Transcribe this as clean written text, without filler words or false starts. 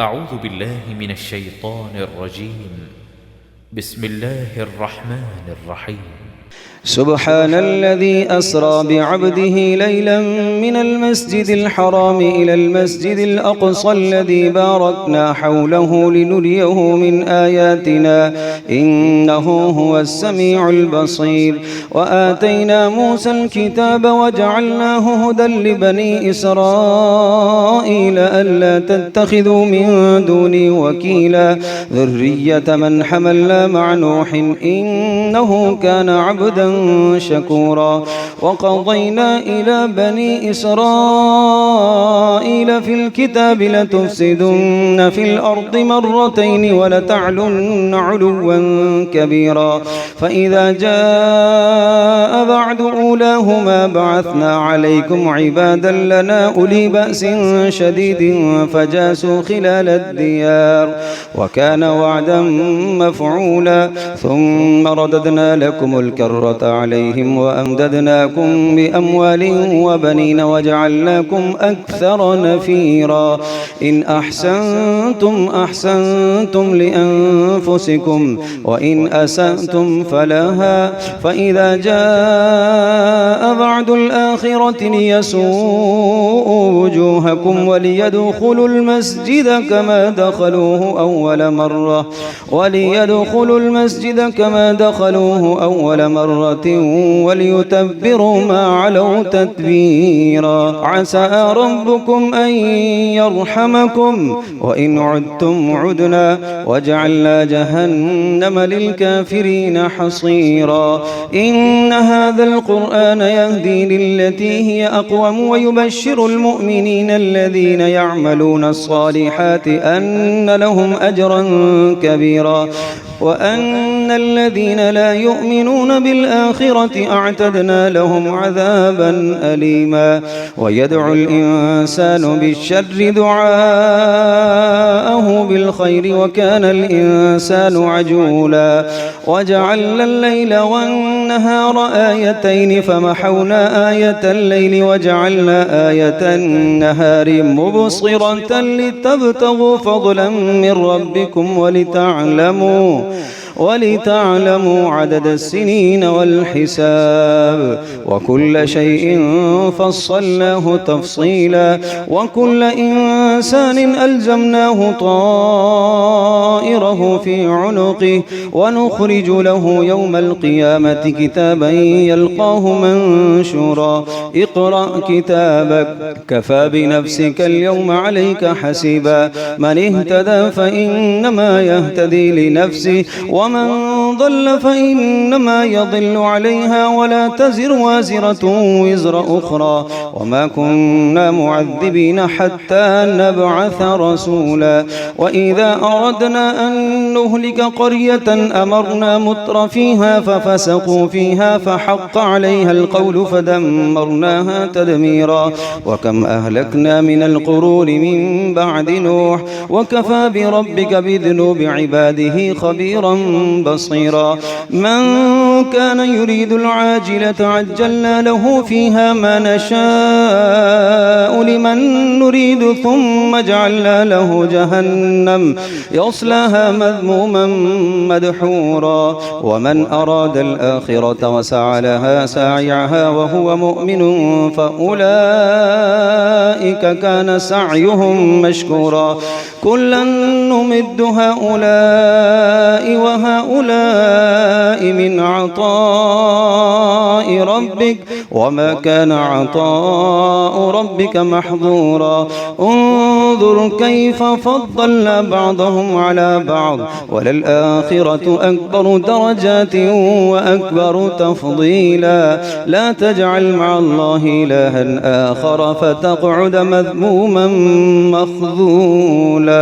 أعوذ بالله من الشيطان الرجيم. بسم الله الرحمن الرحيم. سبحان الذي أسرى بعبده ليلا من المسجد الحرام إلى المسجد الأقصى الذي باركنا حوله لنريه من آياتنا إنه هو السميع البصير. وآتينا موسى الكتاب وجعلناه هدى لبني إسرائيل ألا تتخذوا من دوني وكيلا ذرية من حملنا مع نوح إنه كان عبدا شكورا. وقضينا إلى بني إسرائيل في الكتاب لتفسدن في الأرض مرتين ولتعلن علوا كبيرا. فإذا جاء بعد أولاهما بعثنا عليكم عبادا لنا أولي بأس شديد فجاسوا خلال الديار وكان وعدا مفعولا. ثم رددنا لكم الكرة عليهم وأمددناكم بأموال وبنين وجعلناكم أكثر نفيرا. إن أحسنتم أحسنتم لأنفسكم وإن أسأتم فلها. فإذا جاء بعد الآخرة ليسوءوا وجوهكم وليدخلوا المسجد كما دخلوه أول مرة وليتبروا ما علوا تتبيرا. عسى ربكم أن يرحمكم وإن عدتم عدنا وجعلنا جهنم للكافرين حصيرا. إن هذا القرآن يهدي للتي هي أقوم ويبشر المؤمنين الذين يعملون الصالحات أن لهم أجرا كبيرا وأن الذين لا يؤمنون بالآخرة أعتدنا لهم عذابا أليما. ويدعو الإنسان بالشر دعاءه بالخير وكان الإنسان عجولا. وجعلنا الليل والنهار آيتين فمحونا آية الليل وجعلنا آية النهار مبصرة لتبتغوا فضلا من ربكم ولتعلموا عدد السنين والحساب وكل شيء فصلناه تفصيلا. وكل إنسان ألزمناه طائره في عنقه ونخرج له يوم القيامة كتابا يلقاه منشورا. اقرأ كتابك كفى بنفسك اليوم عليك حسيبا. من اهتدى فإنما يهتدي لنفسه ومن ضل فإنما يضل عليها ولا تزر وازرة وزر أخرى وما كنا معذبين حتى نبعث رسولا. وإذا أردنا أن نهلك قرية أمرنا متر فيها ففسقوا فيها فحق عليها القول فدمرناها تدميرا. وكم أهلكنا من القرون من بعد نوح وكفى بربك بذنوب عباده خبيرا بصيرا. من كان يريد العاجلة عجلنا له فيها ما نشاء لمن نريد ثم جعلنا له جهنم يصلاها مذموما مدحورا. ومن أراد الآخرة وسعى لها سعيها وهو مؤمن فأولئك كان سعيهم مشكورا. كلا نمد هؤلاء وهؤلاء من عطاء ربك وما كان عطاء ربك محظورا. انظر كيف فضلنا بعضهم على بعض وللآخرة أكبر درجات وأكبر تفضيلا. لا تجعل مع الله إلها آخر فتقعد مذموما مخذولا.